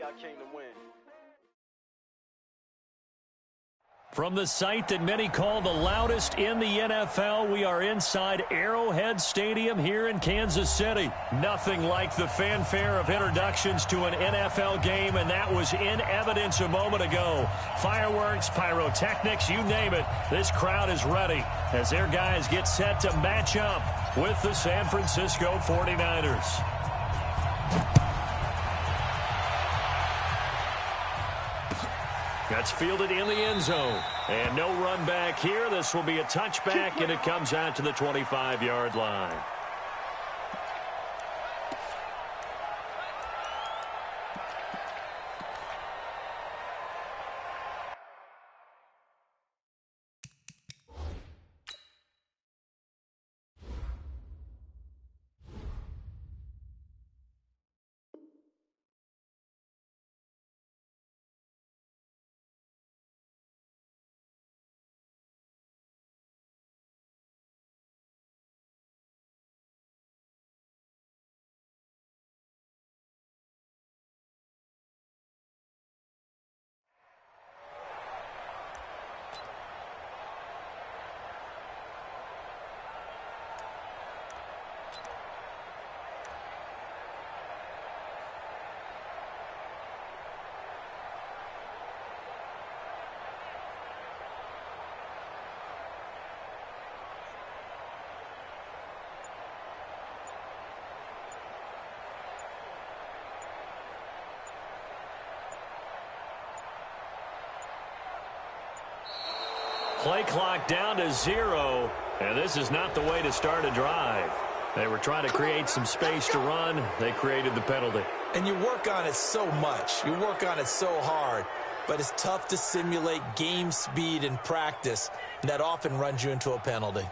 I came to win. From the site that many call the loudest in the NFL, we are inside Arrowhead Stadium here in Kansas City. Nothing like the fanfare of introductions to an NFL game, and that was in evidence a moment ago. Fireworks, pyrotechnics, you name it. This crowd is ready as their guys get set to match up with the San Francisco 49ers. That's fielded in the end zone. And no run back here. This will be a touchback, and it comes out to the 25-yard line. Play clock down to 0, and this is not the way to start a drive. They were trying to create some space to run. They created the penalty. And you work on it so much. You work on it so hard. But it's tough to simulate game speed in practice. And that often runs you into a penalty.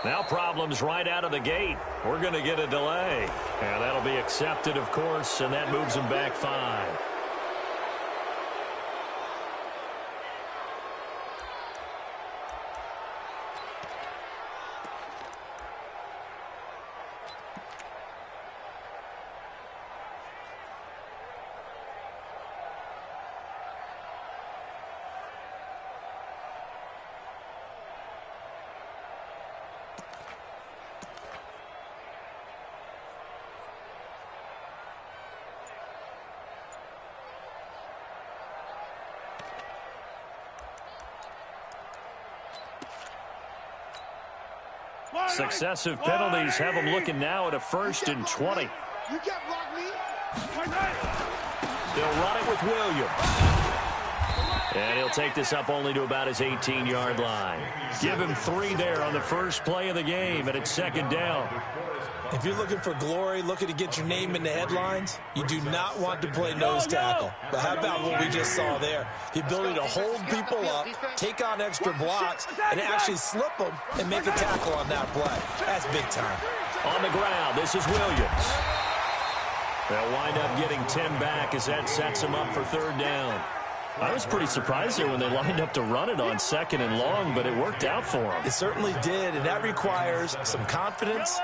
Now problems right out of the gate. We're going to get a delay. And that'll be accepted, of course, and that moves them back 5. Successive penalties have them looking now at a 1st and 20. They'll run it with Williams. And he'll take this up only to about his 18-yard line. Give him 3 there on the first play of the game, and it's 2nd down. If you're looking for glory, looking to get your name in the headlines, you do not want to play nose tackle. But how about what we just saw there? The ability to hold people up, take on extra blocks, and actually slip them and make a tackle on that play. That's big time. On the ground, this is Williams. They'll wind up getting 10 back as that sets them up for 3rd down. I was pretty surprised there when they lined up to run it on 2nd and long, but it worked out for them. It certainly did, and that requires some confidence,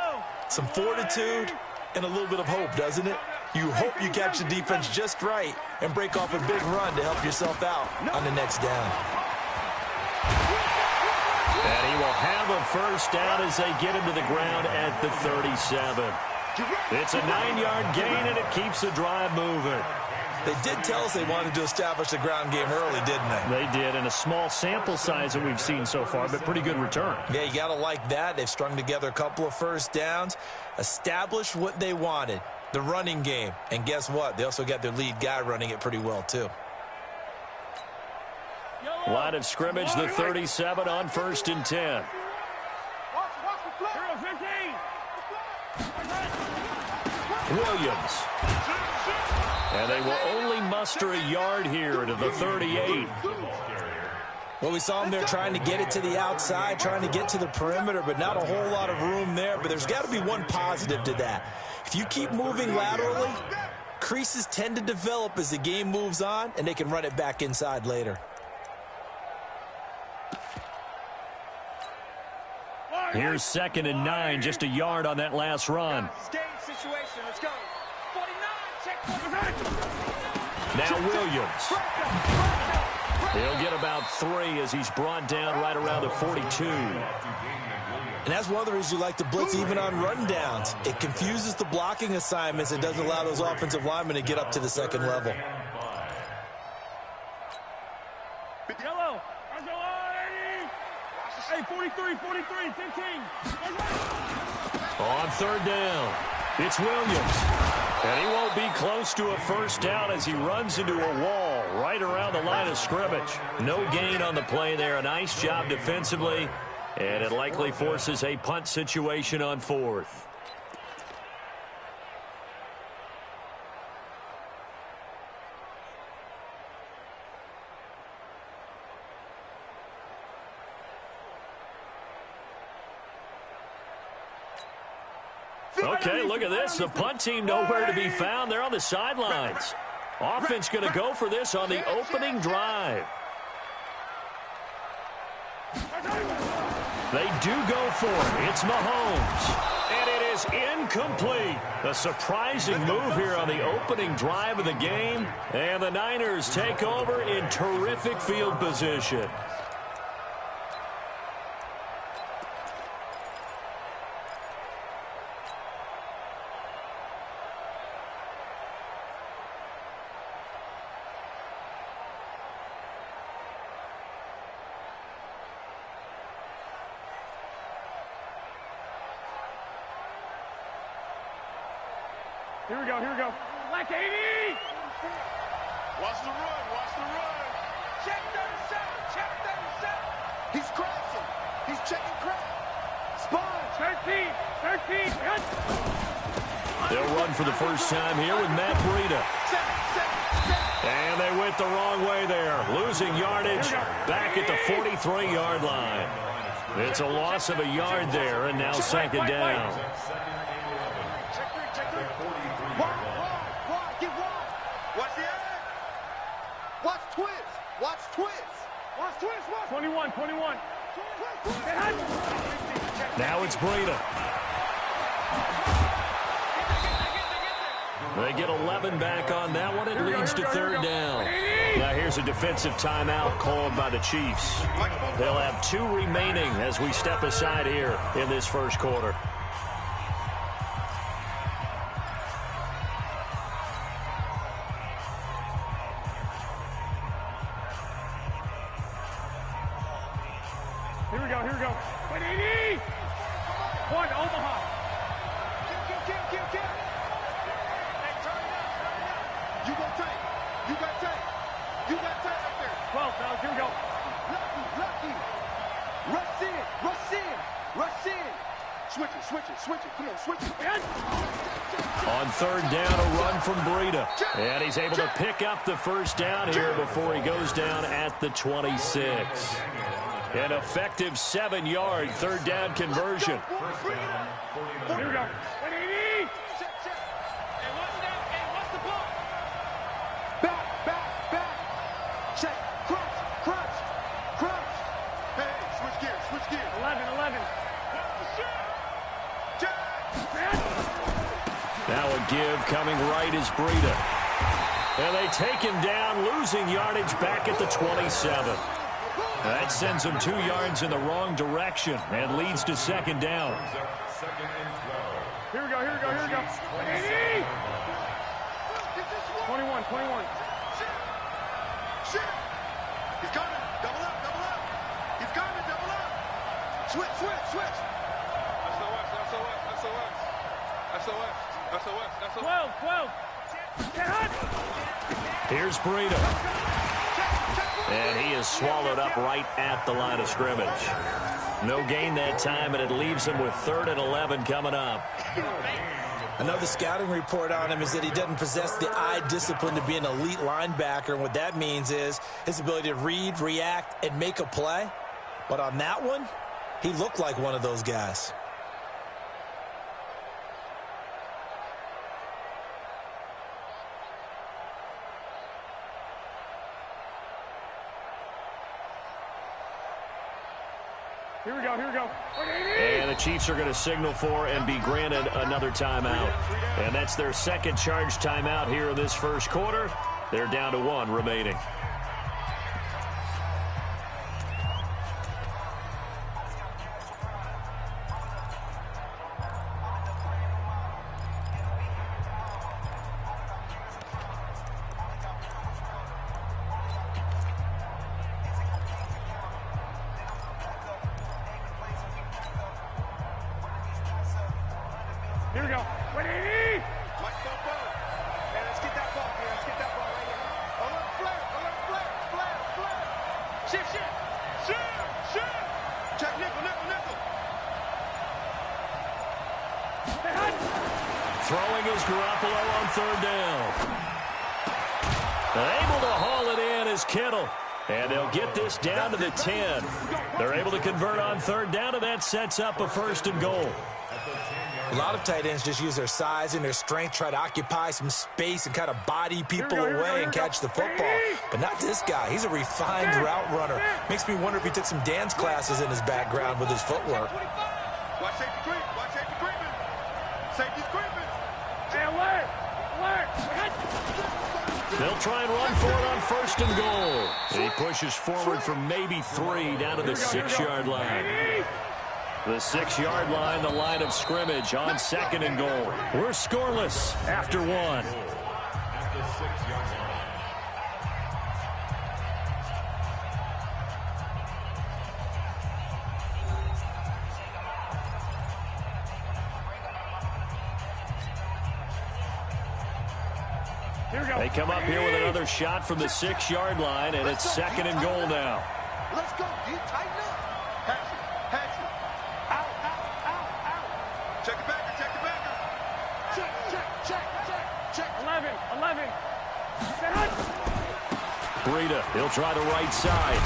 some fortitude, and a little bit of hope, doesn't it? You hope you catch the defense just right and break off a big run to help yourself out on the next down. And he will have a 1st down as they get him to the ground at the 37. It's a 9-yard gain, and it keeps the drive moving. They did tell us they wanted to establish the ground game early, didn't they? They did, and a small sample size that we've seen so far, but pretty good return. Yeah, you got to like that. They've strung together a couple of 1st downs, established what they wanted, the running game. And guess what? They also got their lead guy running it pretty well, too. Line of scrimmage, the 37 on 1st and 10. Williams. And they will only muster a yard here to the 38. Well, we saw him there trying to get it to the outside, trying to get to the perimeter, but not a whole lot of room there. But there's got to be one positive to that. If you keep moving laterally, creases tend to develop as the game moves on, and they can run it back inside later. Here's 2nd and 9, just a yard on that last run. Let's go. 49, check 49. Now Williams. He'll get about 3 as he's brought down right around the 42. And that's one of the reasons you like to blitz even on rundowns. It confuses the blocking assignments. It doesn't allow those offensive linemen to get up to the second level. Yellow. Hey, 43, 15. On 3rd down, it's Williams. And he won't be close to a first down as he runs into a wall right around the line of scrimmage. No gain on the play there. A nice job defensively. And it likely forces a punt situation on 4th. Okay, look at this. The punt team nowhere to be found. They're on the sidelines. Offense going to go for this on the opening drive. They do go for it. It's Mahomes. And it is incomplete. A surprising move here on the opening drive of the game. And the Niners take over in terrific field position. Here we go. Like 80! Watch the run. Check 37. He's crossing. He's checking crack. Spawn, 13. They'll run for the first time here with Matt Breida. And they went the wrong way there. Losing yardage back at the 43-yard line. It's a loss of a yard there, and now 2nd down. Watch the edge. Watch twist. 21. Now it's Breida. They get 11 back on that one. It leads to 3rd down. Now here's a defensive timeout called by the Chiefs. They'll have 2 remaining as we step aside here in this first quarter. Here we go. 180! One, Omaha. Get. Hey, turn it up. You got tape up there. 12, fellas, here we go. Lucky. Rush in. Switch it. Come on, switch it. On 3rd down, a run from Breida. And he's able to pick up the first down here before he goes down at the 26. An effective 7-yard 3rd down conversion. Here we go. 180! Hey, watch the ball. Back. Check. Crunch. Hey, switch gears. 11. Now a give coming right is Breida. And they take him down, losing yardage back at the 27. That sends them 2 yards in the wrong direction and leads to 2nd down. Here we go. 180! 21. He's coming. Double up. He's coming. Double up. Switch. SOS. 12. Here's Breida. And he is swallowed up right at the line of scrimmage. No gain that time, and it leaves him with 3rd and 11 coming up. I know the scouting report on him is that he doesn't possess the eye discipline to be an elite linebacker, and what that means is his ability to read, react, and make a play. But on that one, he looked like one of those guys. Here we go, here we go. And the Chiefs are going to signal for and be granted another timeout. And that's their second charge timeout here in this first quarter. They're down to 1 remaining. Here we go. 180! Mike 4-4. Man, let's get that ball here. Let's get that ball right here. Alert flare, flare. Shift. Check nickel. Throwing is Garoppolo on third down. Able to haul it in is Kittle. And they'll get this down to the 10. They're able to convert on third down, and that sets up a 1st and goal. A lot of tight ends just use their size and their strength, try to occupy some space and kind of body people away and catch the football. But not this guy. He's a refined route runner. Makes me wonder if he took some dance classes in his background with his footwork. Watch safety creeping. Safety's creeping. Hey, alert! They'll try and run for it on 1st and goal. He pushes forward for maybe 3 down to the 6-yard line. The 6-yard line, the line of scrimmage on 2nd and goal. We're scoreless after 1. They come up here with another shot from the 6-yard line, and it's 2nd and goal now. Let's go. You tighten up. Pass it. Out. Check it back. Check. 11. Breida, he'll try the right side.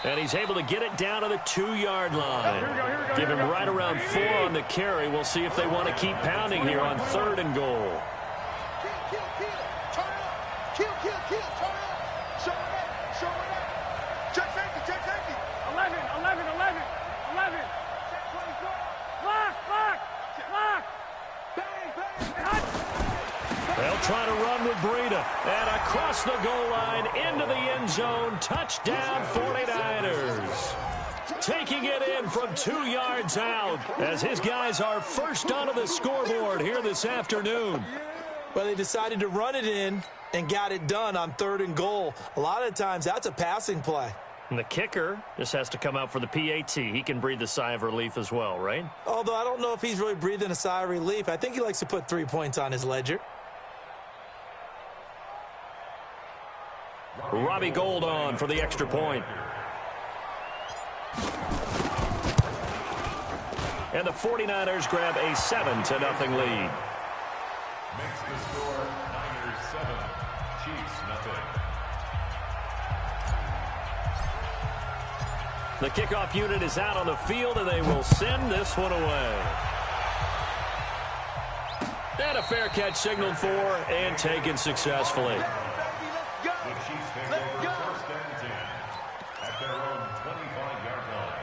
And he's able to get it down to the 2-yard line. Give him right around 4 on the carry. We'll see if they want to keep pounding here on 3rd and goal. Kill. Turn it up. Kill. Turn it up. Show it up. Check safety. 11. Check 24. Block. Bang. They'll try to run with Breida. And across the goal line into the end zone. Touchdown 49ers. Taking it in from 2 yards out as his guys are first onto the scoreboard here this afternoon. Well, they decided to run it in and got it done on 3rd and goal. A lot of times, that's a passing play. And the kicker just has to come out for the PAT. He can breathe a sigh of relief as well, right? Although I don't know if he's really breathing a sigh of relief. I think he likes to put 3 points on his ledger. Robbie Gould on for the extra point. And the 49ers grab a 7-0 lead. Makes the score Niners 7, Chiefs nothing. The kickoff unit is out on the field, and they will send this one away. And a fair catch signaled for and taken successfully. The Chiefs take over 1st and 10 at their own 25-yard line.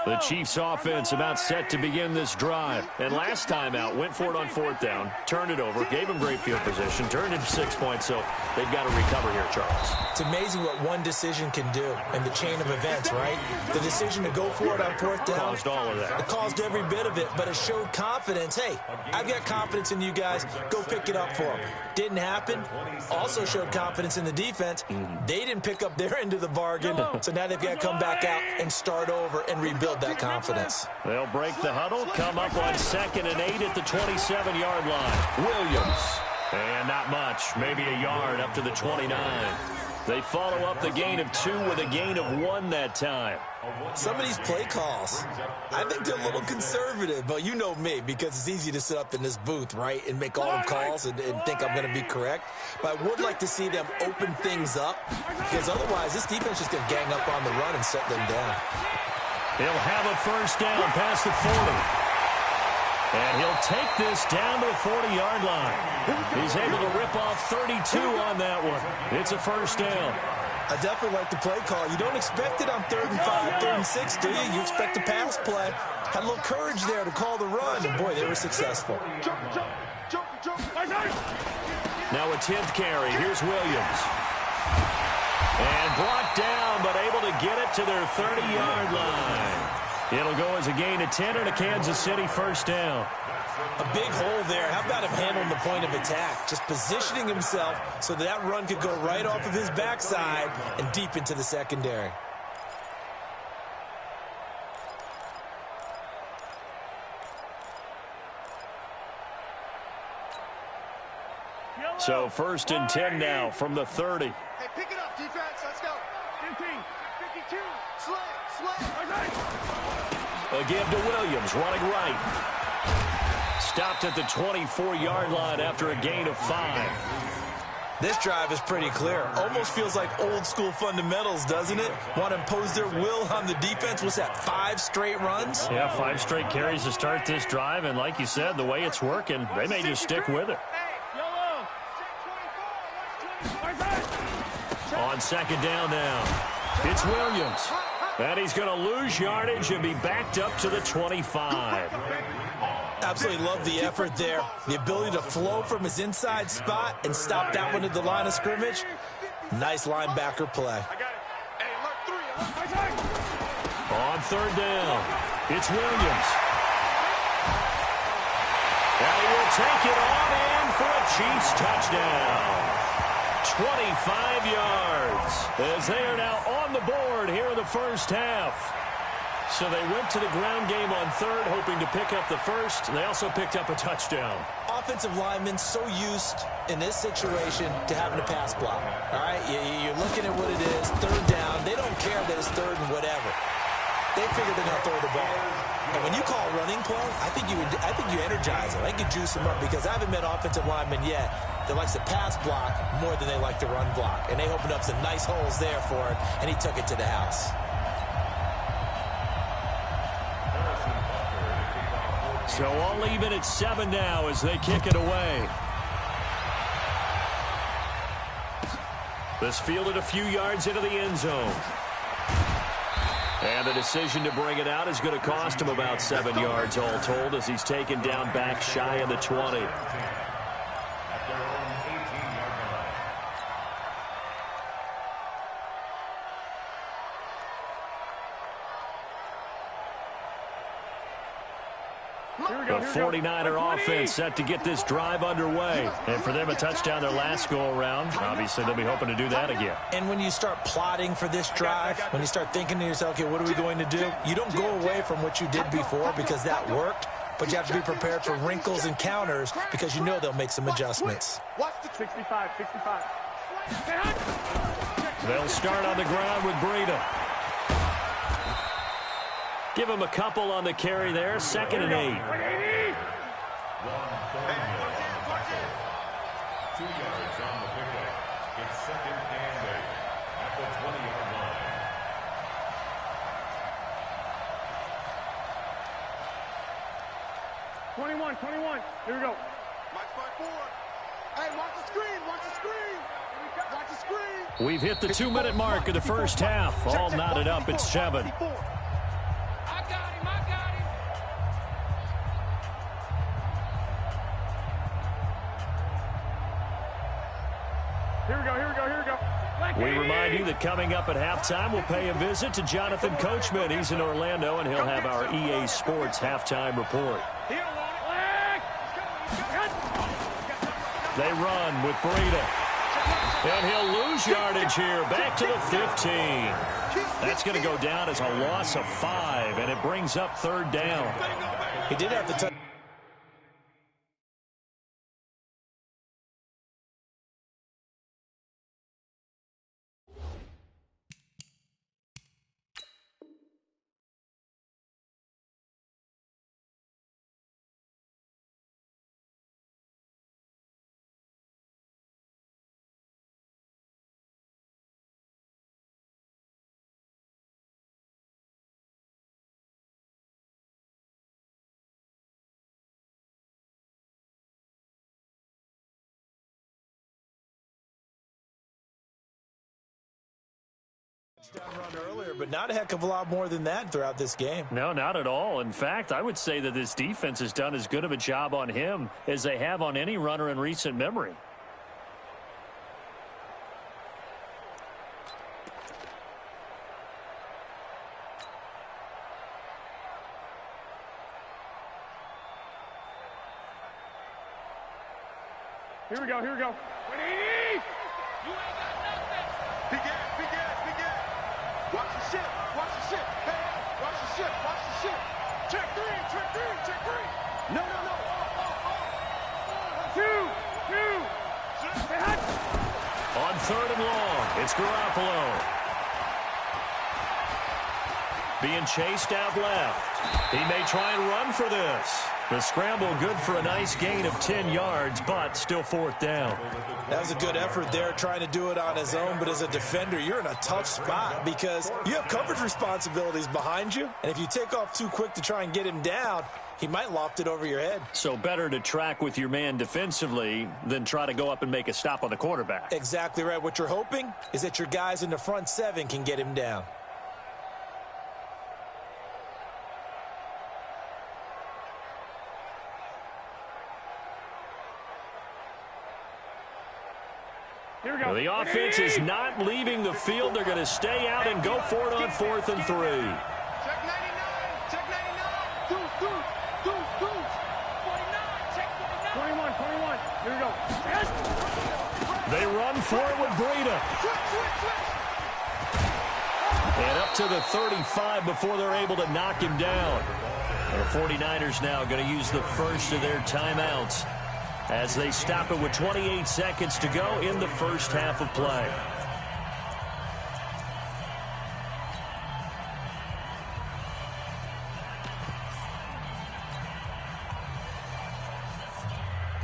The Chiefs offense about set to begin this drive. And last time out, went for it on 4th down, turned it over, gave them great field position, turned it to 6 points, so they've got to recover here, Charles. It's amazing what one decision can do in the chain of events, right? The decision to go for it on 4th down. Caused all of that. It caused every bit of it, but it showed confidence. Hey, I've got confidence in you guys. Go pick it up for them. Didn't happen. Also showed confidence in the defense. They didn't pick up their end of the bargain, so now they've got to come back out and start over and rebuild. rebuild that confidence. They'll break the huddle, come up on 2nd and 8 at the 27-yard line. Williams. And not much, maybe a yard up to the 29. They follow up the gain of 2 with a gain of 1 that time. Some of these play calls, I think they're a little conservative, but you know me, because it's easy to sit up in this booth, right, and make all the calls and think I'm going to be correct. But I would like to see them open things up, because otherwise this defense is going to gang up on the run and shut them down. He'll have a first down past the 40. And he'll take this down to the 40-yard line. He's able to rip off 32 on that one. It's a first down. I definitely like the play call. You don't expect it on 3rd and 5, 3rd and 6, do you? You expect a pass play. Had a little courage there to call the run, and boy, they were successful. Now a 10th carry. Here's Williams. And brought down, but able to get it to their 30-yard line. It'll go as a gain of 10 and a Kansas City first down. A big hole there. How about him handling the point of attack? Just positioning himself so that run could go right off of his backside and deep into the secondary. So 1st and 10 now from the 30. Hey, pick it up, defense. Let's go. 15, 52. Slay. A give to Williams, running right. Stopped at the 24-yard line after a gain of 5. This drive is pretty clear. Almost feels like old school fundamentals, doesn't it? Want to impose their will on the defense. What's that, 5 straight runs? Yeah, 5 straight carries to start this drive, and like you said, the way it's working, they may just stick with it. On 2nd down now, it's Williams. And he's going to lose yardage and be backed up to the 25. Absolutely love the effort there. The ability to flow from his inside spot and stop that one at the line of scrimmage. Nice linebacker play. On 3rd down, it's Williams. And he will take it on in for a Chiefs touchdown. 25 yards as they are now on the board here in the first half. So they went to the ground game on 3rd, hoping to pick up the first. They also picked up a touchdown. Offensive linemen so used in this situation to having a pass block. All right, you're looking at what it is, 3rd down. They don't care that it's 3rd and whatever. They figure they're going to throw the ball. And when you call running play, I think you energize them. I think you juice them up, because I haven't met offensive linemen yet that likes to pass block more than they like to run block. And they opened up some nice holes there for him, and he took it to the house. So all even at 7 now as they kick it away. This fielded a few yards into the end zone. And the decision to bring it out is going to cost him about 7 yards all told, as he's taken down back shy of the 20. The 49er offense set to get this drive underway. And for them, a touchdown their last go-around. Obviously, they'll be hoping to do that again. And when you start plotting for this drive, when you start thinking to yourself, okay, what are we going to do? You don't go away from what you did before, because that worked. But you have to be prepared for wrinkles and counters, because you know they'll make some adjustments. Watch the 65. They'll start on the ground with Breida. Give him a couple on the carry there. 2nd and 8. 2 yards on the pickup. It's 2nd and 8 at the 20-yard line. #21. Here we go. Mike's by 4. Hey, watch the screen. Watch the screen. Watch the screen. We've hit the 2-minute mark of the first half. All knotted up at 7. Here we go. We remind you that coming up at halftime, we'll pay a visit to Jonathan Coachman. He's in Orlando, and he'll have our EA Sports halftime report. They run with Breida. And he'll lose yardage here, back to the 15. That's going to go down as a loss of 5, and it brings up 3rd down. He did have the touch. Touchdown run earlier, but not a heck of a lot more than that throughout this game. No, not at all. In fact, I would say that this defense has done as good of a job on him as they have on any runner in recent memory. Here we go, here we go. 180! You ain't got nothing. Big ass, big ass, big ass. Watch the ship, watch the ship. Hey, hey, watch the ship, watch the ship. Check 3, check 3, check 3. No, no, no. Two. Hey, hot. On 3rd and long, it's Garoppolo. Being chased out left. He may try and run for this. The scramble good for a nice gain of 10 yards, but still 4th down. That was a good effort there, trying to do it on his own, but as a defender, you're in a tough spot because you have coverage responsibilities behind you, and if you take off too quick to try and get him down, he might loft it over your head. So better to track with your man defensively than try to go up and make a stop on the quarterback. Exactly right. What you're hoping is that your guys in the front 7 can get him down. Well, the offense is not leaving the field. They're going to stay out and go for it on 4th and 3. Check 99, check 99. Deuce. 49, check 49. 21. Here we go. Yes. They run for it with Breida. And up to the 35 before they're able to knock him down. And the 49ers now going to use the first of their timeouts as they stop it with 28 seconds to go in the first half of play.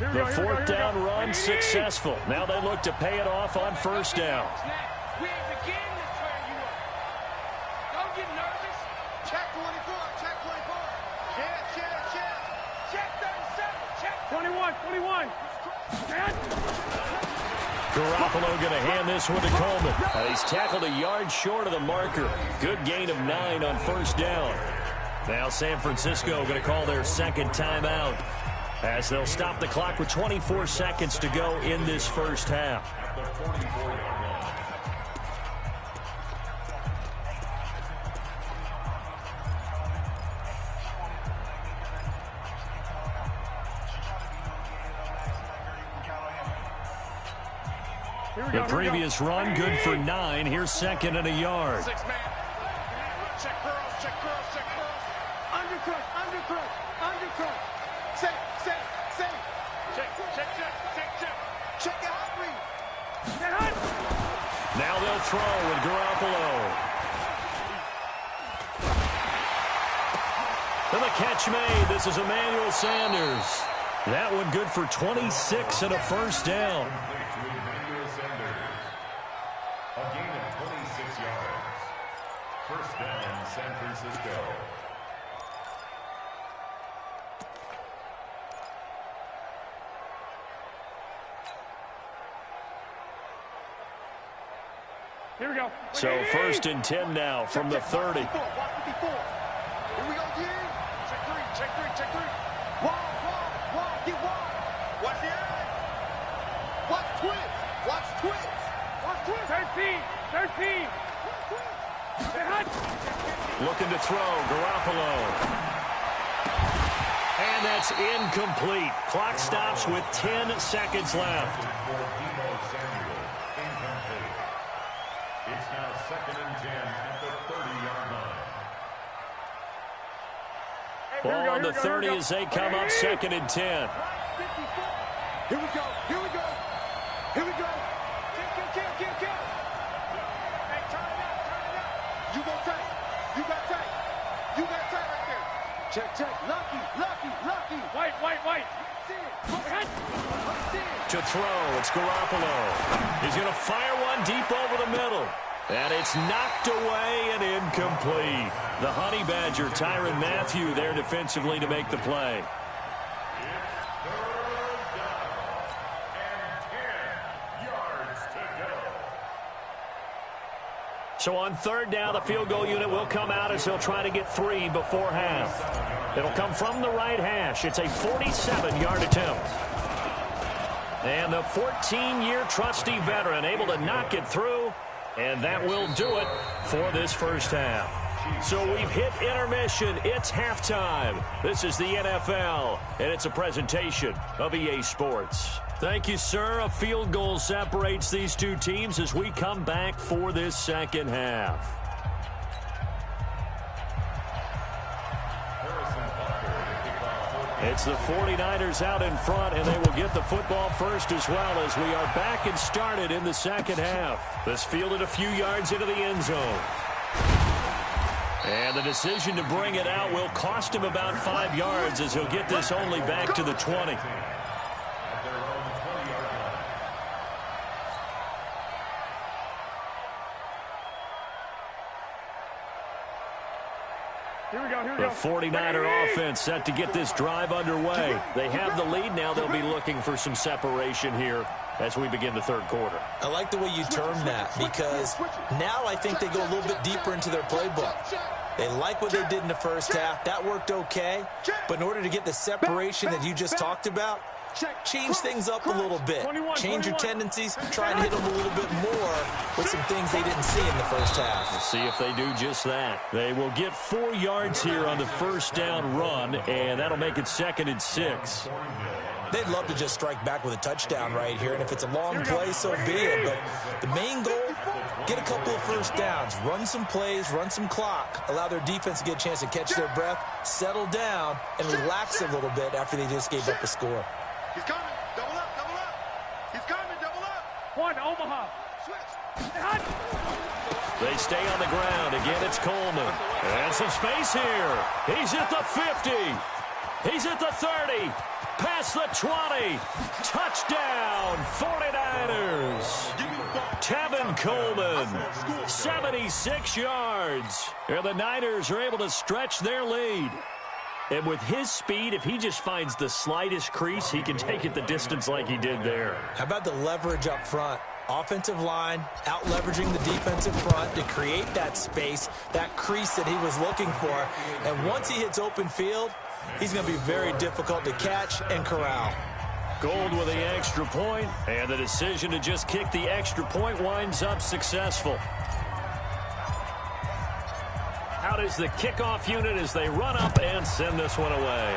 The 4th down run successful. Now they look to pay it off on 1st down. We ain't beginning to turn you up. Don't get nervous. Check 24, check 24. Check 37, check 21. Garoppolo going to hand this one to Coleman. He's tackled a yard short of the marker. Good gain of 9 on 1st down. Now San Francisco going to call their 2nd timeout as they'll stop the clock with 24 seconds to go in this first half. The previous run good for 9. Here's 2nd and a yard. 6 man. Check curls. Undercut. Safe. Check your hot read. Now they'll throw with Garoppolo. And the catch made. This is Emmanuel Sanders. That one good for 26 and a 1st down. A gain of 26 yards. 1st down, San Francisco. Here we go. So 1st and 10 now from the 30. Here we go, again. Check 3. Wide. Get wide. Watch the eye. Watch twist. 13. Looking to throw, Garoppolo. And that's incomplete. Clock stops with 10 seconds left. Ball on the 30 as they come up 2nd and 10. Here we go. Here we go. Here we go. Kill. Hey, turn it up. You go tight. You got tight. You got tight right there. Check. Lucky. White. To throw, it's Garoppolo. He's going to fire one deep over the middle. And it's knocked away and incomplete. The Honey Badger, Tyrann Mathieu, there defensively to make the play. So on 3rd down, the field goal unit will come out as they'll try to get 3 before half. It'll come from the right hash. It's a 47-yard attempt. And the 14-year trusty veteran able to knock it through, and that will do it for this first half. So we've hit intermission. It's halftime. This is the NFL, and it's a presentation of EA Sports. Thank you, sir. A field goal separates these two teams as we come back for this second half. It's the 49ers out in front, and they will get the football first as well as we are back and started in the second half. This fielded a few yards into the end zone. And the decision to bring it out will cost him about 5 yards as he'll get this only back to the 20. The 49er offense set to get this drive underway. They have the lead now. They'll be looking for some separation here as we begin the 3rd quarter. I like the way you termed that because now I think they go a little bit deeper into their playbook. They like what they did in the first half. That worked okay. But in order to get the separation that you just talked about, change things up a little bit. Change your tendencies. Try and hit them a little bit more with some things they didn't see in the first half. We'll see if they do just that. They will get 4 yards here on the first down run, and that'll make it 2nd and 6. They'd love to just strike back with a touchdown right here, and if it's a long play, so be it. But the main goal, get a couple of first downs, run some plays, run some clock, allow their defense to get a chance to catch their breath, settle down, and relax a little bit after they just gave up a score. He's coming. Double up. He's coming. Double up. One, Omaha. Switch. They stay on the ground. Again, it's Coleman. And some space here. He's at the 50. He's at the 30. Past the 20. Touchdown, 49ers. Tevin Coleman, 76 yards. And the Niners are able to stretch their lead. And with his speed, if he just finds the slightest crease, he can take it the distance like he did there. How about the leverage up front? Offensive line out-leveraging the defensive front to create that space, that crease that he was looking for. And once he hits open field, he's going to be very difficult to catch and corral. Gold with the extra point, and the decision to just kick the extra point winds up successful. Out is the kickoff unit as they run up and send this one away.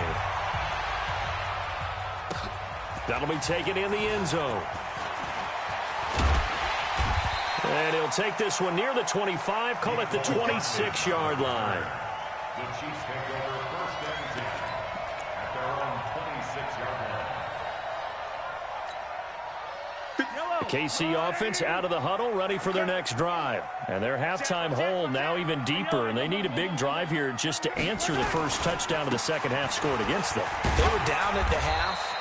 That'll be taken in the end zone. And he'll take this one near the 25, call it the 26-yard line. The Chiefs take over 1st and 10 at their own 26-yard line. The KC offense out of the huddle, ready for their next drive. And their halftime hole now even deeper, and they need a big drive here just to answer the first touchdown of the second half scored against them. They were down at the half.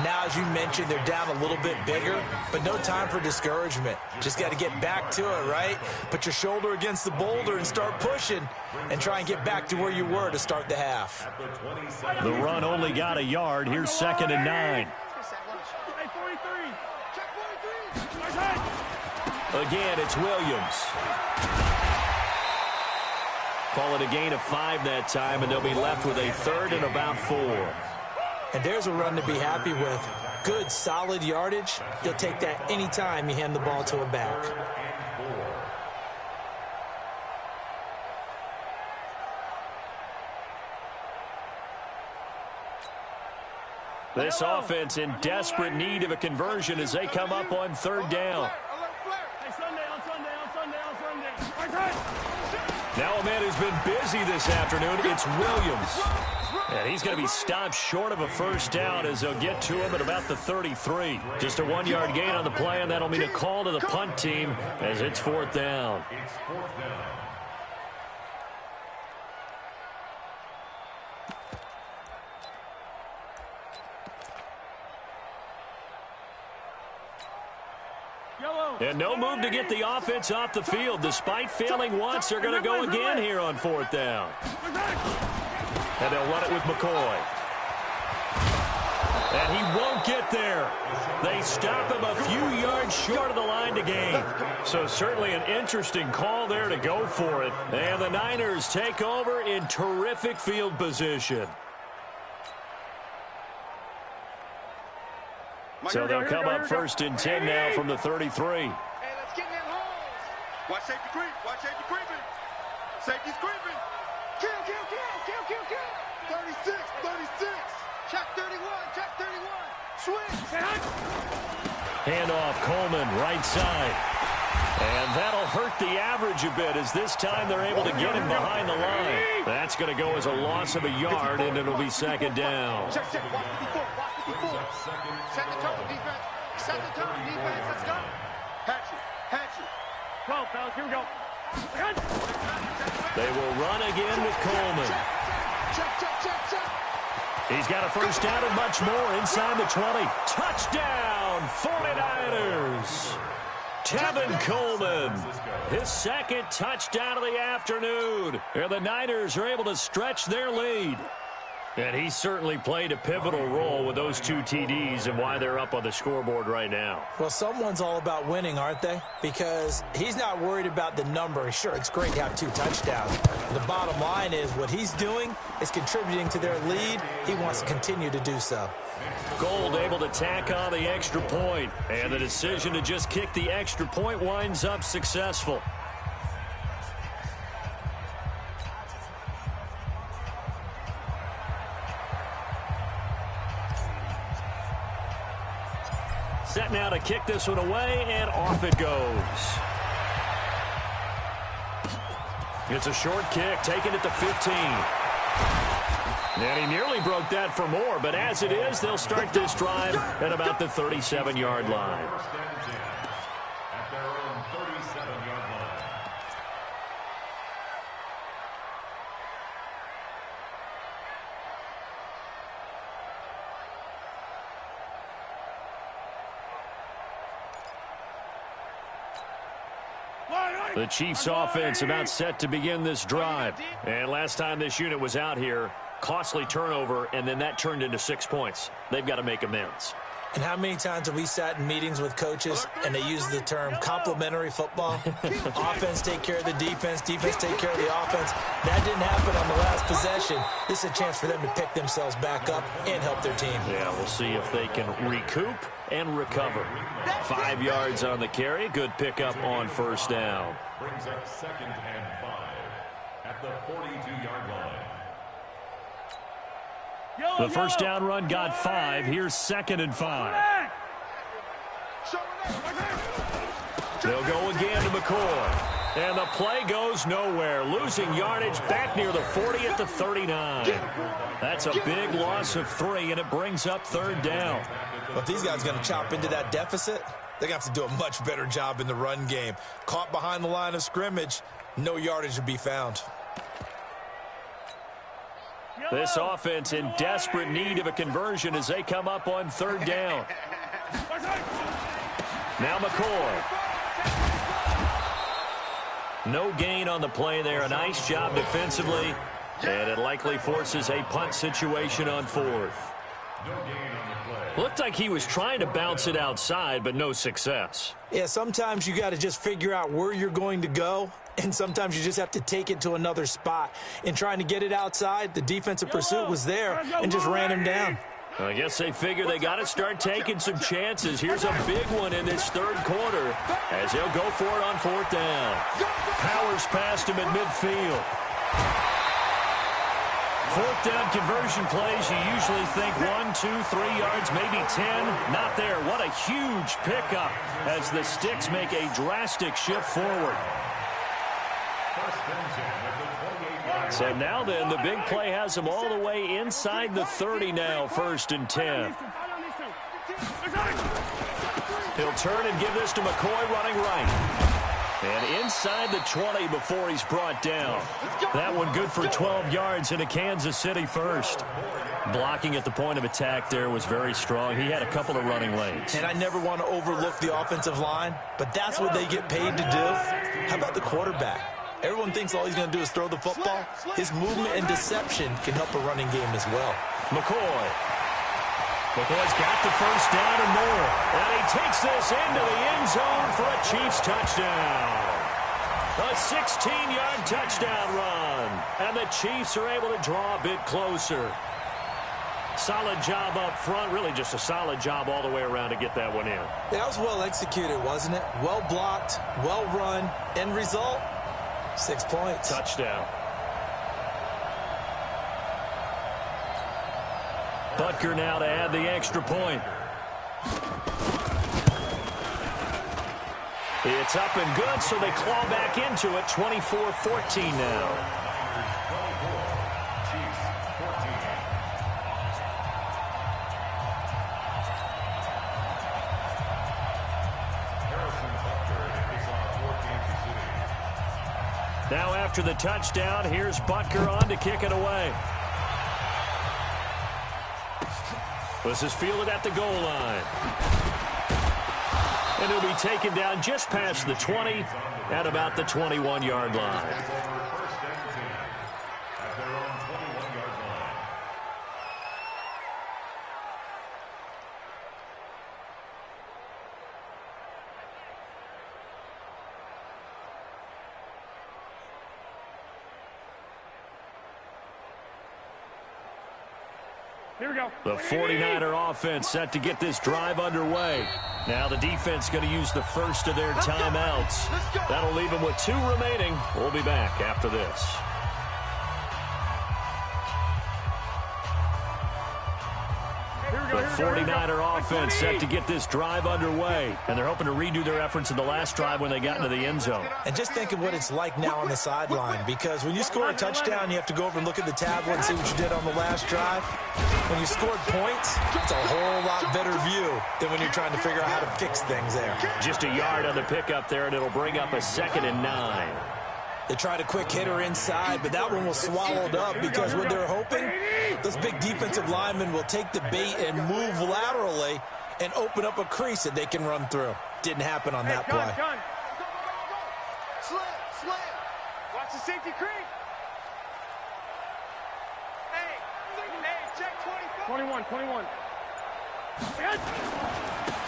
Now, as you mentioned, they're down a little bit bigger, but no time for discouragement. Just got to get back to it, right? Put your shoulder against the boulder and start pushing and try and get back to where you were to start the half. The run only got a yard. Here's 2nd and 9. Again, it's Williams. Call it a gain of 5 that time, and they'll be left with a 3rd and about 4. And there's a run to be happy with. Good, solid yardage. You'll take that anytime you hand the ball to a back. This offense in desperate need of a conversion as they come up on 3rd down. Now a man who's been busy this afternoon, it's Williams. And he's going to be stopped short of a first down as they'll get to him at about the 33. Just a 1-yard gain on the play, and that'll mean a call to the punt team as it's 4th down. It's 4th down. And no move to get the offense off the field. Despite failing once, they're going to go again here on 4th down. And they'll run it with McCoy. And he won't get there. They stop him a few yards short of the line to gain. So certainly an interesting call there to go for it. And the Niners take over in terrific field position. So they'll come up 1st and 10 now from the 33. Hey, let's get in that hole. Watch safety creep. Watch safety creeping. Safety's creeping. Kill. 36. Check 31. Swing. Handoff, Coleman, right side. And that'll hurt the average a bit as this time they're able to get him behind the line. That's going to go as a loss of a yard, and it'll be 2nd down. Check. Watch the before. Set the tone, defense. Let's go. Hatchet. 12, fellas, here we go. They will run again with Coleman. Check. He's got a first down and much more inside the 20. Touchdown, 49ers. Tevin Coleman, his 2nd touchdown of the afternoon. And the Niners are able to stretch their lead. And he certainly played a pivotal role with those 2 TDs and why they're up on the scoreboard right now. Well, someone's all about winning, aren't they? Because he's not worried about the number. Sure, it's great to have 2 touchdowns. The bottom line is what he's doing is contributing to their lead. He wants to continue to do so. Gold able to tack on the extra point. And the decision to just kick the extra point winds up successful. Set now to kick this one away, and off it goes. It's a short kick, taking it to 15. And he nearly broke that for more, but as it is, they'll start this drive at about the 37-yard line. At their own 37-yard line. The Chiefs offense about set to begin this drive. And last time this unit was out here, costly turnover, and then that turned into 6 points. They've got to make amends. And how many times have we sat in meetings with coaches and they use the term complementary football? Offense take care of the defense take care of the offense. That didn't happen on the last possession. This is a chance for them to pick themselves back up and help their team. Yeah, we'll see if they can recoup and recover. 5 yards on the carry. Good pickup on first down. Brings up 2nd and 5 at the 42-yard line. The first down run got 5. Here's 2nd and 5. They'll go again to McCoy. And the play goes nowhere. Losing yardage back near the 40 at the 39. That's a big loss of 3, and it brings up 3rd down. But if these guys are going to chop into that deficit, they're going to have to do a much better job in the run game. Caught behind the line of scrimmage, no yardage to be found. This offense in desperate need of a conversion as they come up on 3rd down. Now McCoy. No gain on the play there. A nice job defensively. And it likely forces a punt situation on 4th. No gain on the play. Looked like he was trying to bounce it outside, but no success. Yeah, sometimes you got to just figure out where you're going to go, and sometimes you just have to take it to another spot. In trying to get it outside, the defensive pursuit was there and just ran him down. I guess they figure they got to start taking some chances. Here's a big one in this 3rd quarter as they'll go for it on 4th down. Powers past him at midfield. 4th down conversion plays, you usually think 1, 2, 3 yards, maybe 10. Not there. What a huge pickup as the Sticks make a drastic shift forward. So now then, the big play has him all the way inside the 30 now, 1st and 10. He'll turn and give this to McCoy running right. And inside the 20 before he's brought down. That one good for 12 yards into Kansas City first. Blocking at the point of attack there was very strong. He had a couple of running lanes. And I never want to overlook the offensive line, but that's what they get paid to do. How about the quarterback? Everyone thinks all he's going to do is throw the football. His movement and deception can help a running game as well. McCoy's got the first down and more. And he takes this into the end zone for a Chiefs touchdown. A 16-yard touchdown run. And the Chiefs are able to draw a bit closer. Solid job up front. Really just a solid job all the way around to get that one in. That was well executed, wasn't it? Well blocked, well run. End result, 6 points. Touchdown. Butker now to add the extra point. It's up and good, so they claw back into it. 24-14 now. Now after the touchdown, here's Butker on to kick it away. This is fielded at the goal line. And he'll be taken down just past the 20 at about the 21-yard line. Here we go. The 49er offense set to get this drive underway. Now the defense going to use the first of their timeouts. That'll leave them with 2 remaining. We'll be back after this. The 49er offense set to get this drive underway. And they're hoping to redo their efforts in the last drive when they got into the end zone. And just think of what it's like now on the sideline, because when you score a touchdown, you have to go over and look at the tablet and see what you did on the last drive. When you scored points, it's a whole lot better view than when you're trying to figure out how to fix things there. Just a yard on the pickup there, and it'll bring up a 2nd and 9. They tried a quick hitter inside, but that one was swallowed up because what they're hoping, those big defensive linemen will take the bait and move laterally and open up a crease that they can run through. Didn't happen on that play. Slam. Watch the safety creep. Hey, check 24. 21.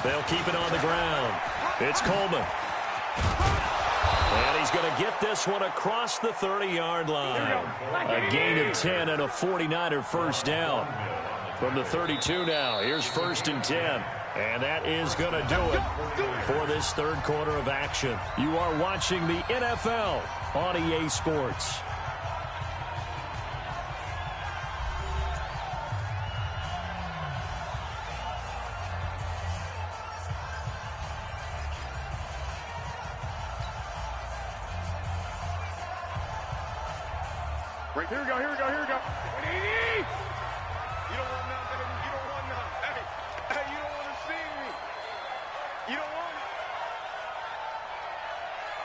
They'll keep it on the ground. It's Coleman. And he's going to get this one across the 30-yard line. A gain of 10 and a 49er first down. From the 32 now, here's 1st and 10. And that is going to do it for this third quarter of action. You are watching the NFL on EA Sports. Right, here we go. You don't want none, baby. You don't want none. Hey, you don't want to see me. You don't want it.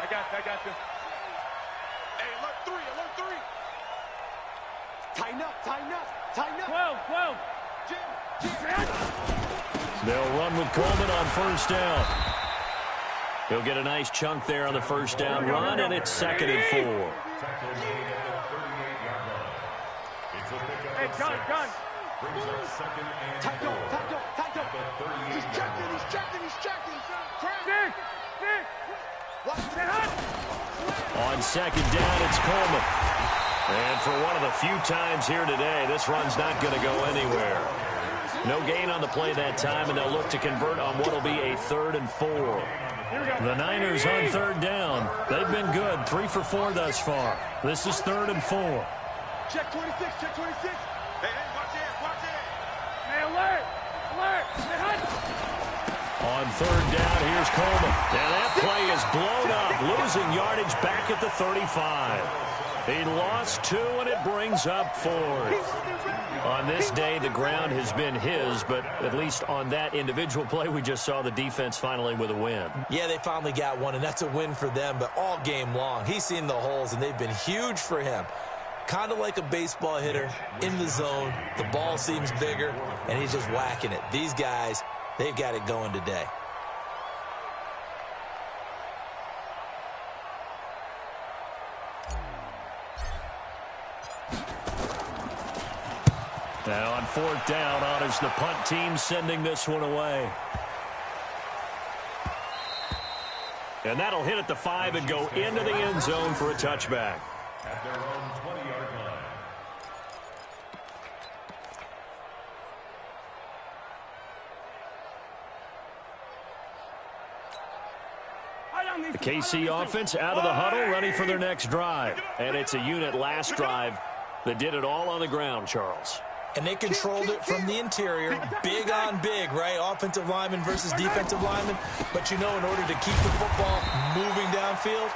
I got you. Hey, alert 3. Tighten up. 12. Jim. They'll run with Coleman on first down. He'll get a nice chunk there on the first down run, and it's 2nd and 4. Hey, gun. Tighten up. He's checking. Stick. Watch it. On 2nd down, it's Coleman. And for one of the few times here today, this run's not going to go anywhere. No gain on the play that time, and they'll look to convert on what will be a 3rd and 4. The Niners on 3rd down. They've been good, 3 for 4 thus far. This is 3rd and 4. Check 26. Hey, watch it. Hey, alert. On 3rd down, here's Coleman. Now that play is blown up, losing yardage back at the 35. He lost 2, and it brings up 4th. On this day, the ground has been his, but at least on that individual play, we just saw the defense finally with a win. Yeah, they finally got one, and that's a win for them, but all game long, he's seen the holes, and they've been huge for him. Kind of like a baseball hitter in the zone. The ball seems bigger, and he's just whacking it. These guys, they've got it going today. Now on 4th down, on is the punt team sending this one away. And that'll hit at the 5 and go into the end zone for a touchback. At their own 20-yard line. The KC offense out of the huddle, ready for their next drive. And it's a unit last drive that did it all on the ground, Charles. And they controlled it from the interior, big on big, right? Offensive lineman versus defensive lineman. But you know, in order to keep the football moving downfield,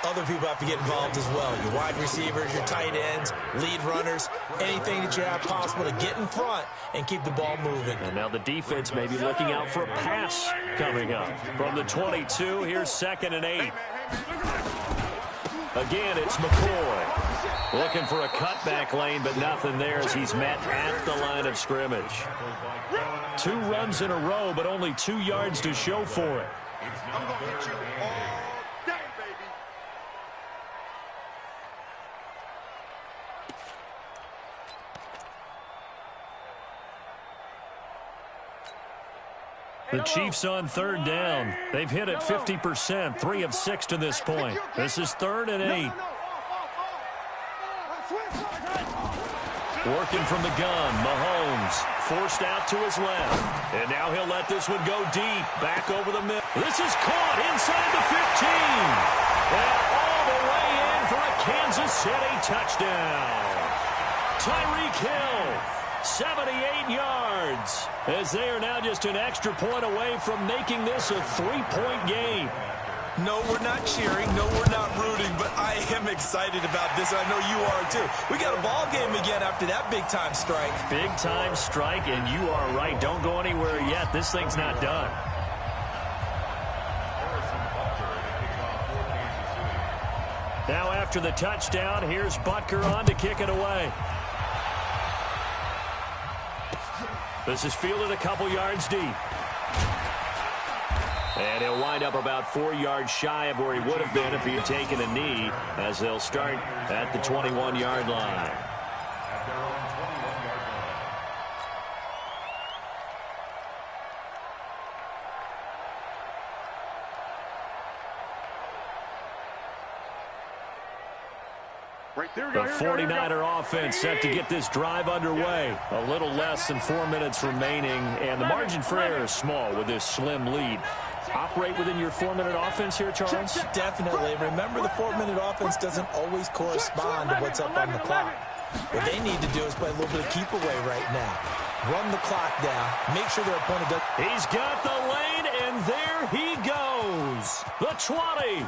other people have to get involved as well. Your wide receivers, your tight ends, lead runners, anything that you have possible to get in front and keep the ball moving. And now the defense may be looking out for a pass coming up. From the 22, here's 2nd and 8. Again, it's McCoy. Looking for a cutback lane, but nothing there as he's met at the line of scrimmage. 2 runs in a row, but only 2 yards to show for it. I'm going to hit you all day, baby. The Chiefs on 3rd down. They've hit it 50%, 3 of 6 to this point. This is 3rd and 8. Working from the gun, Mahomes forced out to his left. And now he'll let this one go deep, back over the middle. This is caught inside the 15. And all the way in for a Kansas City touchdown. Tyreek Hill, 78 yards, as they are now just an extra point away from making this a 3-point game. No, we're not cheering. No, we're not rooting, but I am excited about this. I know you are, too. We got a ball game again after that big-time strike. Big-time strike, and you are right. Don't go anywhere yet. This thing's not done. Now after the touchdown, here's Butker on to kick it away. This is fielded a couple yards deep. And he'll wind up about 4 yards shy of where he would have been if he had taken a knee, as they'll start at the 21-yard line. At their own 21-yard line. Right there we The go. 49er offense set to get this drive underway. A little less than 4 minutes remaining, and the margin for error is small with this slim lead. Operate within your 4-minute offense here, Charles? Definitely. Remember, the 4-minute offense doesn't always correspond to what's up on the clock. What they need to do is play a little bit of keep away right now. Run the clock down. Make sure their opponent does. He's got the lane, and there he goes. The 20,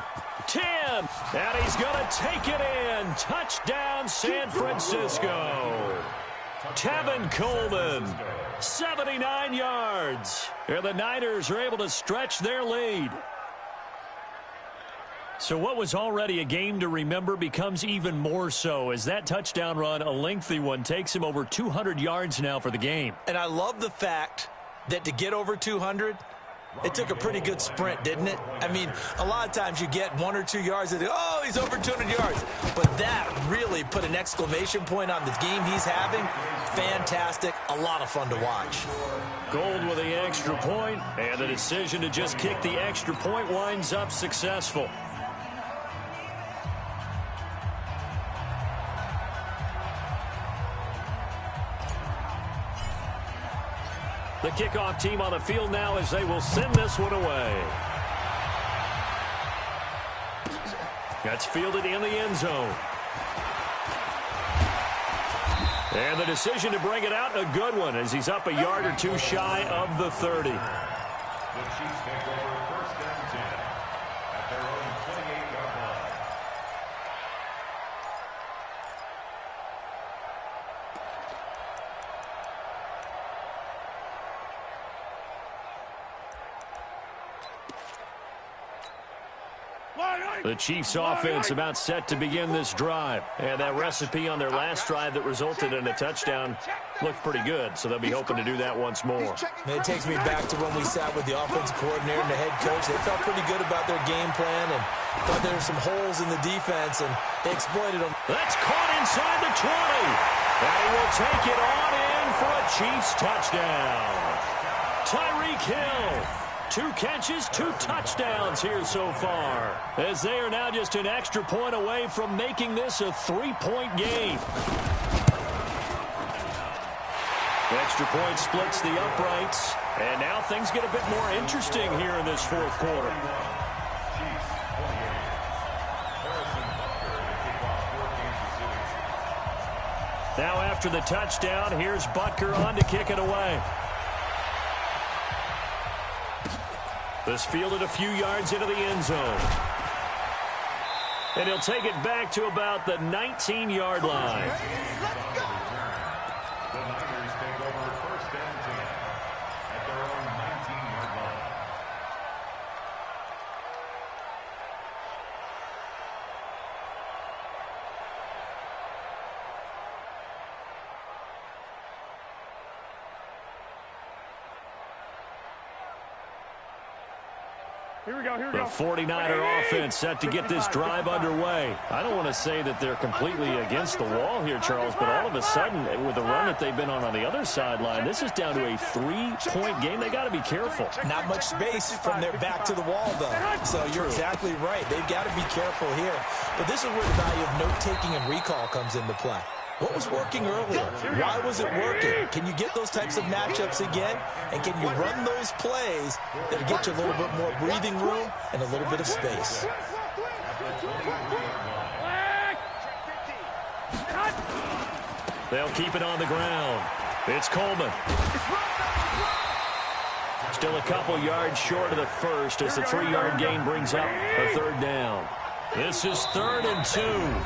10, and he's going to take it in. Touchdown, San Francisco. Tevin Coleman, 79 yards. And the Niners are able to stretch their lead. So what was already a game to remember becomes even more so as that touchdown run, a lengthy one, takes him over 200 yards now for the game. And I love the fact that to get over 200, it took a pretty good sprint, didn't it? I mean, a lot of times you get 1 or 2 yards and oh, he's over 200 yards. But that really put an exclamation point on the game he's having. Fantastic. A lot of fun to watch. Gold with the extra point, and the decision to just kick the extra point winds up successful. The kickoff team on the field now as they will send this one away. That's fielded in the end zone. And the decision to bring it out, a good one, as he's up a yard or 2 shy of the 30. The Chiefs take over 1st and 10. The Chiefs offense about set to begin this drive. And that recipe on their last drive that resulted in a touchdown looked pretty good, so they'll be hoping to do that once more. It takes me back to when we sat with the offensive coordinator and the head coach. They felt pretty good about their game plan and thought there were some holes in the defense, and they exploited them. That's caught inside the 20. And he will take it on in for a Chiefs touchdown. Tyreek Hill. 2 catches, 2 touchdowns here so far, as they are now just an extra point away from making this a 3-point game. The extra point splits the uprights, and now things get a bit more interesting here in this fourth quarter. Now after the touchdown, here's Butker on to kick it away. This fielded a few yards into the end zone. And he'll take it back to about the 19-yard line. The Niners take over 1st and 10 at their own 19-yard line. Here we go, here we The go. 49er offense set to get this drive underway. I don't want to say that they're completely against the wall here, Charles, but all of a sudden, with the run that they've been on the other sideline, this is down to a 3-point game. They got to be careful. Not much space from their back to the wall, though. So you're exactly right. They've got to be careful here. But this is where the value of note-taking and recall comes into play. What was working earlier? Why was it working? Can you get those types of matchups again? And can you run those plays that'll get you a little bit more breathing room and a little bit of space? They'll keep it on the ground. It's Coleman. Still a couple yards short of the first as the 3-yard gain brings up a 3rd down. This is 3rd and 2.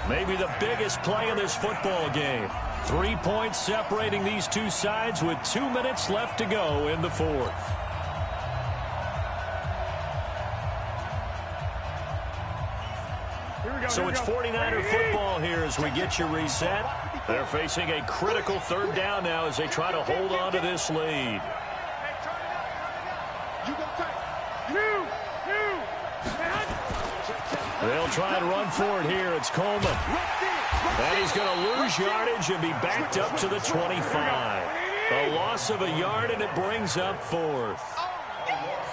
Maybe the biggest play in this football game. 3 points separating these two sides with 2 minutes left to go in the 4th. So it's 49er football here as we get you reset. They're facing a critical 3rd down now as they try to hold on to this lead. They'll try and run for it here. It's Coleman. And he's going to lose yardage and be backed up to the 25. A loss of a yard, and it brings up 4th. A loss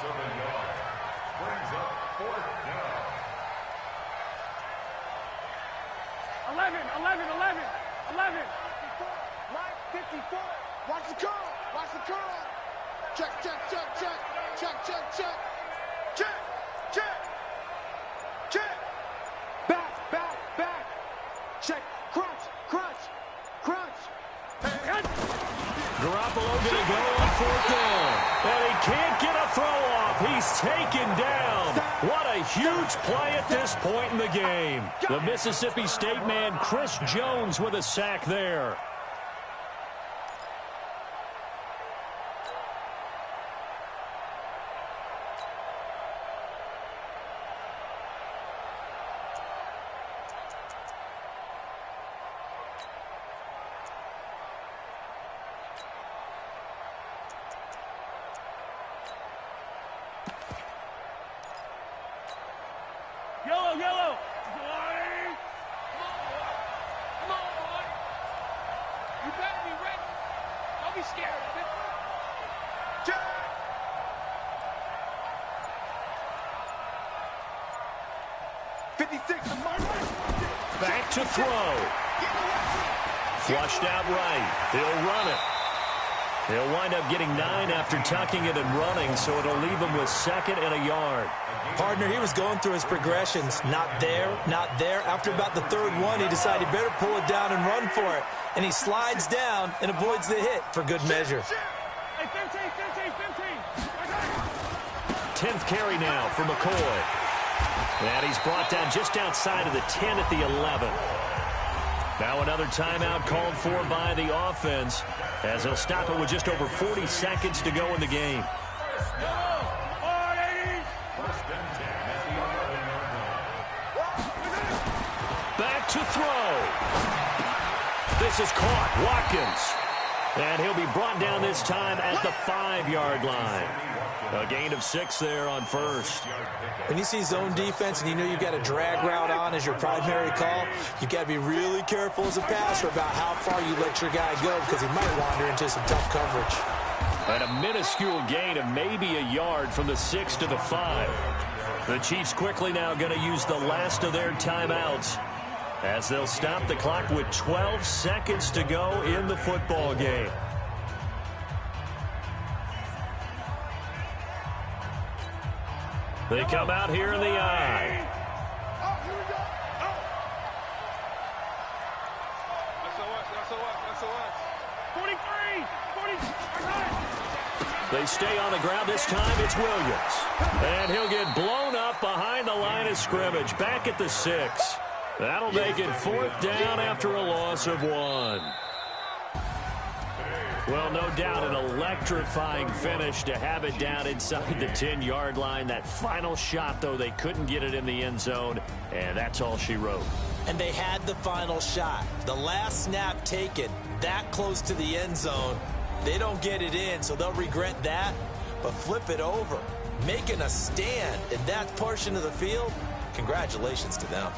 of a yard brings up 4th down. 11. Mike 54. Watch the curl. Check. Back. Check. Crunch. Garoppolo going to go on 4th down. And he can't get a throw off. He's taken down. What a huge play at this point in the game. The Mississippi State man, Chris Jones, with a sack there. Yellow. Come on, boy. You better be ready. Don't be scared of it. Check. Back to throw. Flushed out right. He'll run it. He'll wind up getting 9 after tucking it and running, so it'll leave him with 2nd and a yard. Partner, he was going through his progressions. Not there. After about the 3rd one, he decided he better pull it down and run for it. And he slides down and avoids the hit for good measure. Hey, 15. 10th carry now for McCoy. And he's brought down just outside of the 10 at the 11. Now another timeout called for by the offense as he'll stop it with just over 40 seconds to go in the game. 1st and 10 at the 11-yard line. set to throw. This is caught. Watkins. And he'll be brought down this time at the 5-yard line. A gain of 6 there on first. When you see zone defense and you know you've got a drag route on as your primary call, you've got to be really careful as a passer about how far you let your guy go because he might wander into some tough coverage. And a minuscule gain of maybe a yard from the 6 to the 5. The Chiefs quickly now going to use the last of their timeouts as they'll stop the clock with 12 seconds to go in the football game. They come out here in the eye. Oh, here we go. Oh. SOS. 43. They stay on the ground. This time it's Williams. And he'll get blown up behind the line of scrimmage. Back at the 6. That'll make it 4th down after a loss of 1. Well, no doubt an electrifying finish to have it down inside the 10-yard line. That final shot, though, they couldn't get it in the end zone, and that's all she wrote. And they had the final shot. The last snap taken that close to the end zone. They don't get it in, so they'll regret that. But flip it over, making a stand in that portion of the field, congratulations to them.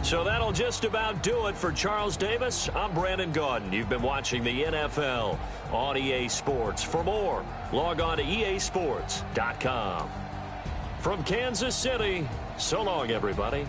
So that'll just about do it for Charles Davis. I'm Brandon Gaudin. You've been watching the NFL on EA Sports. For more, log on to easports.com. From Kansas City, so long, everybody.